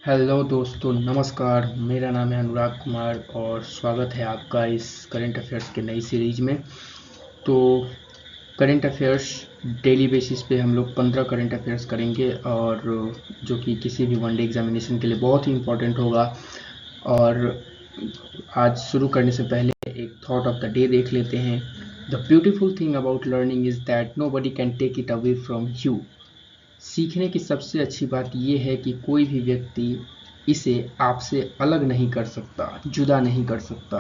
Hello दोस्तों, नमस्कार। मेरा नाम है अनुराग कुमार और स्वागत है आपका इस करंट अफेयर्स के नई सीरीज में। तो करंट अफेयर्स डेली बेसिस पे हम लोग 15 करंट अफेयर्स करेंगे और जो कि किसी भी वनडे एग्जामिनेशन के लिए बहुत ही इम्पोर्टेंट होगा। और आज शुरू करने से पहले एक थॉट ऑफ द डे देख लेते हैं। The beautiful thing about learning is that nobody can take it away from you. सीखने की सबसे अच्छी बात यह है कि कोई भी व्यक्ति इसे आपसे अलग नहीं कर सकता, जुदा नहीं कर सकता।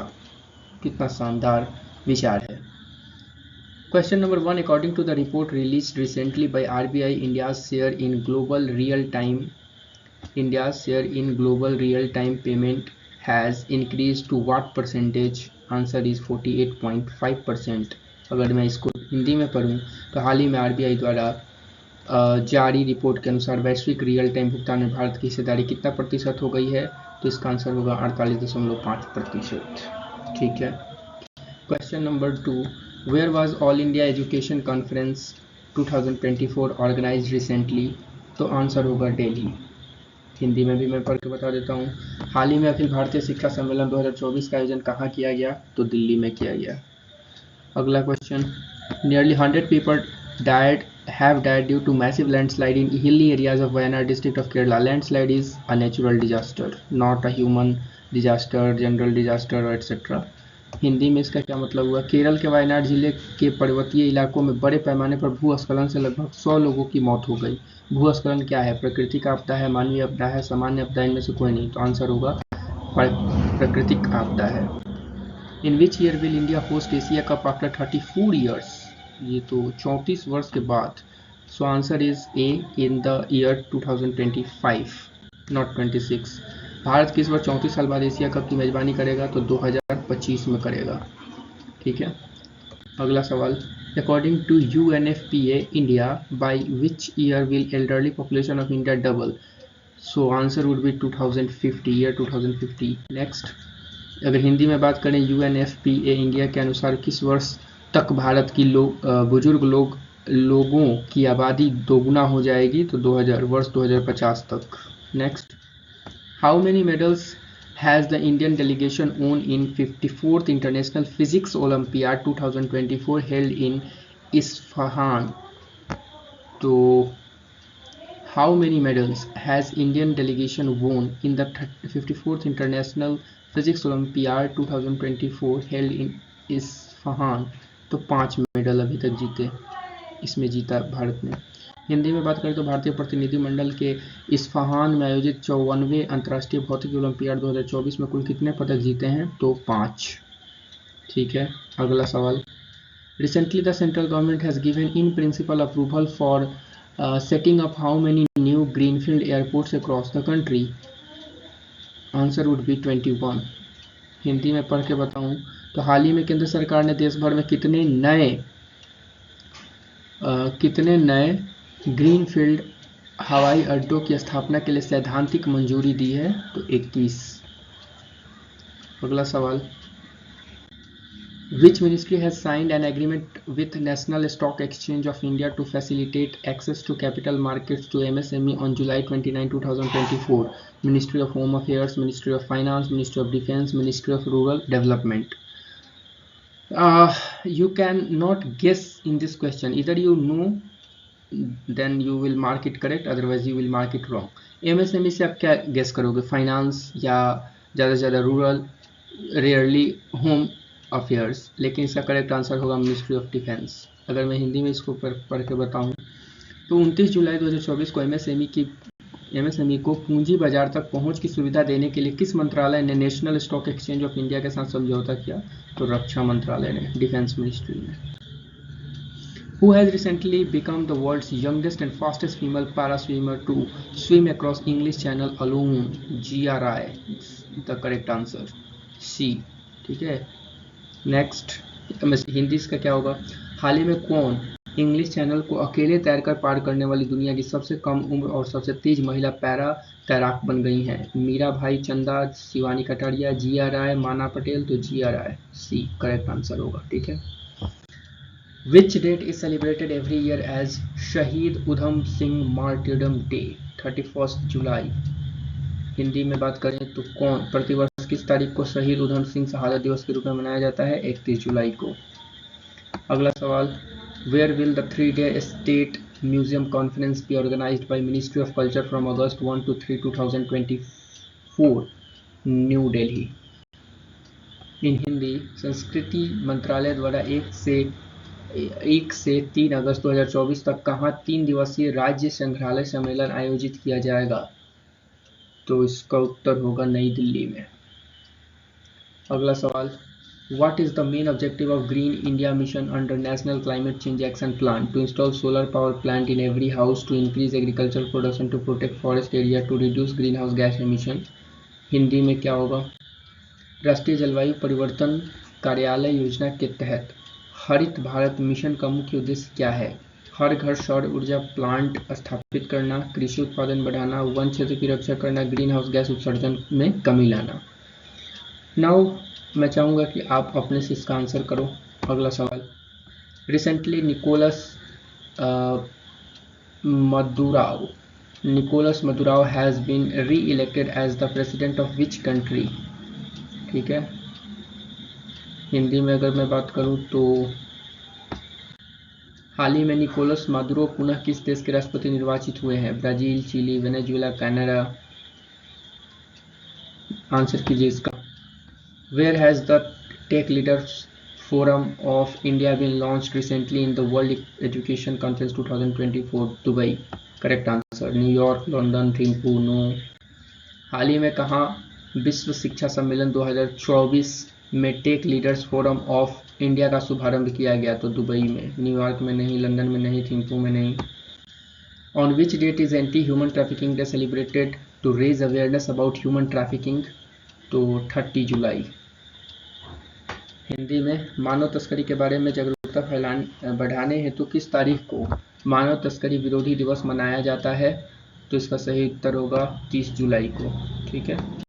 कितना शानदार विचार है। Question number 1, according to the report released recently by RBI, India's share in global real-time payment has increased to what percentage? Answer is 48.5%। अगर मैं इसको हिंदी में पढ़ूँ तो हाल ही में आरबीआई द्वारा जारी रिपोर्ट के अनुसार वैश्विक रियल टाइम भुगतान में भारत की हिस्सेदारी कितना प्रतिशत हो गई है? तो इसका आंसर होगा 48.5%। ठीक है। Question number 2, where was All India Education Conference 2024 organized recently? तो आंसर होगा दिल्ली। हिंदी में भी मैं पढ़ के बता देता हूँ। हाल ही में अखिल भारतीय शिक्षा सम्मेलन 2024 का आयोजन कहाँ किया गया? तो दिल्ली में किया गया। अगला question, nearly 100 people have died due to massive landslide in hilly areas of Wayanad district of Kerala. Landslide is a natural disaster, not a human disaster, general disaster etc. Hindi में इसका क्या मतलब हुआ? केरल के वायनाड जिले के पर्वतीय इलाकों में बड़े पैमाने पर भूस्खलन से लगभग 100 लोगों की मौत हो गई। भूस्खलन क्या है? प्रकृति का आपदा है, मानवीय आपदा है, सामान्य आपदा? इनमें से कोई नहीं। तो आंसर होगा प्राकृतिक आपदा है। In which year will India host Asia Cup after 34 years? ये तो 34 वर्ष के बाद। So answer is A, in the year 2025 not 26। भारत किस बार 34 साल बाद एशिया कप की मेजबानी करेगा? तो 2025 में करेगा। ठीक है। अगला सवाल, according to UNFPA India, by which year will elderly population of India double? So answer would be 2050, year 2050। Next, अगर हिंदी में बात करें UNFPA इंडिया के अनुसार किस वर्ष तक भारत की बुजुर्ग लोगों की आबादी दोगुना हो जाएगी? तो 2050 तक। Next, how many medals has the Indian delegation won in 54th International Physics Olympiad 2024 held in Isfahan? तो how many medals has Indian delegation won in the 54th International Physics Olympiad 2024 held in Isfahan? तो 5 medal अभी तक जीते, इसमें जीता भारत ने। हिंदी में बात करें तो भारतीय प्रतिनिधिमंडल के इस्फहान में आयोजित 54वें अंतर्राष्ट्रीय भौतिक ओलंपियाड 2024 में कुल कितने पदक जीते हैं? तो 5। ठीक है। अगला सवाल, recently the central government has given in principle approval for setting up how many new greenfield airports across the country? Answer would be 21। Hindi में पढ़ के बताऊं तो हाल ही में केंद्र सरकार ने देश भर में कितने नए ग्रीनफील्ड हवाई अड्डों की स्थापना के लिए सैद्धांतिक मंजूरी दी है? तो 21। अगला सवाल, Which ministry has signed an agreement with National Stock Exchange of India to facilitate access to capital markets to MSME on July 29, 2024? Ministry of Home Affairs, Ministry of Finance, Ministry of Defense, Ministry of Rural Development. You cannot guess in this question. Either you know, then you will mark it correct, otherwise you will mark it wrong. MSME से आप क्या guess करोगे? Finance या ज़्यादा से ज़्यादा rural, rarely home affairs? लेकिन इसका करेक्ट आंसर होगा मिनिस्ट्री ऑफ डिफेंस। अगर मैं हिंदी में इसको पढ़ के बताऊं तो 29 जुलाई 2024 को MSME को पूंजी बाजार तक पहुंच की सुविधा देने के लिए किस मंत्रालय ने national stock exchange of India के साथ समझौता किया? तो रक्षा मंत्रालय ने, डिफेंस मिनिस्ट्री ने। Who has recently become the world's youngest and fastest female para swimmer to swim across English Channel alone? GRI, the correct answer, C। ठीक है। नेक्स्ट, हिंदी इसका क्या होगा? हाल ही में कौन इंग्लिश चैनल को अकेले तैरकर पार करने वाली दुनिया की सबसे कम उम्र और सबसे तेज महिला पैरा तैराक बन गई हैं? मीरा भाई चंदा, शिवानी कटारिया, GRI, माना पटेल? तो GRI, C करेक्ट आंसर होगा। ठीक है। Which date is celebrated every year as Shahid Udham Singh Martyrdom Day? 31st July। Hindi में बात करें तो कौन प्रतिवर्ष किस तारीख को शहीद उधम सिंह शहादत दिवस के रूप में मनाया जाता है? 31 जुलाई को। अगला सवाल, where will the 3-day state museum conference be organised by ministry of culture from August 1 to 3, 2024? New Delhi. In Hindi, संस्कृति मंत्रालय द्वारा 1 से 3 अगस्त 2024 तक कहाँ 3 दिवसीय राज्य संग्रहालय सम्मेलन आयोजित किया जाएगा? तो इसका उत्तर होगा नई दिल्ली में। अगला सवाल, what is the main objective of Green India Mission under National Climate Change Action Plan? To install solar power plant in every house, to increase agriculture production, to protect forest area, to reduce green house gas emission. Hindi में क्या होगा? राष्ट्रीय जलवायु परिवर्तन कार्यालय योजना के तहत हरित भारत मिशन का मुख्य उद्देश्य क्या है? हर घर सौर ऊर्जा प्लांट स्थापित करना, कृषि उत्पादन बढ़ाना, वन क्षेत्र की रक्षा करना, ग्रीन हाउस गैस उत्सर्जन में कमी लाना। नाउ मैं चाहूँगा कि आप अपने से इसका आंसर करो। अगला सवाल, recently Nicolas Maduro has been re elected as the president of which country? ठीक है, हिंदी में अगर मैं बात करूं तो हाल ही में निकोलस मादुरो पुनः किस देश के राष्ट्रपति निर्वाचित हुए हैं? Brazil, Chile, Venezuela, Canada. Answer कीजिए इसका। Where has the Tech Leaders Forum of India been launched recently in the World Education Conference 2024? Dubai. Correct answer. New York, London, Thimphu. No. हाल ही में कहाँ विश्व शिक्षा सम्मेलन 2024 में Tech Leaders Forum of India का शुभारंभ किया गया? तो दुबई में। न्यूयॉर्क में नहीं, लंदन में नहीं, थिम्पू में नहीं। On which date is anti human trafficking day celebrated to raise awareness about human trafficking? तो 30 जुलाई। हिंदी में, मानव तस्करी के बारे में जागरूकता बढ़ाने हेतु किस तारीख को मानव तस्करी विरोधी दिवस मनाया जाता है? तो इसका सही उत्तर होगा 30 जुलाई को। ठीक है।